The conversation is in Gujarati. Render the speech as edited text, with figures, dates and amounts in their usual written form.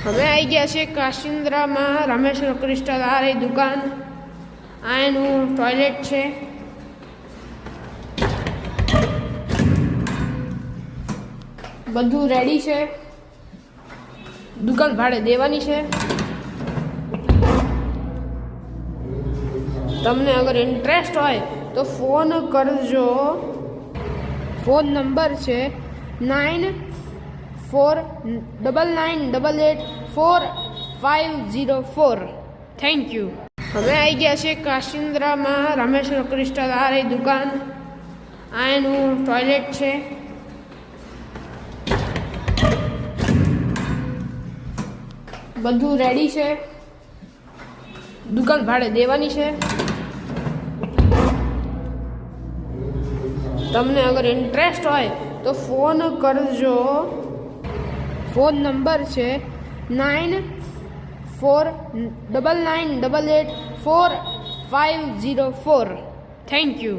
હવે આવી ગયા છે કાશિન્દ્રામાં રામેશ્વર ક્રિસ્ટલ આ રહી દુકાન. આ એનું ટોયલેટ છે. બધું રેડી છે. દુકાન ભાડે દેવાની છે. તમને અગર ઇન્ટરેસ્ટ હોય તો ફોન કરજો. ફોન નંબર છે 9499884504. Thank you. હવે આવી ગયા છે કાશિન્દ્રામાં રામેશ્વર ક્રિસ્ટલ આ રહી દુકાન. આ એનું ટોયલેટ છે. બધું રેડી છે. દુકાન ભાડે દેવાની છે. તમને અગર ઇન્ટરેસ્ટ હોય તો ફોન કરજો. ફોન નંબર છે 9499884504. Thank you.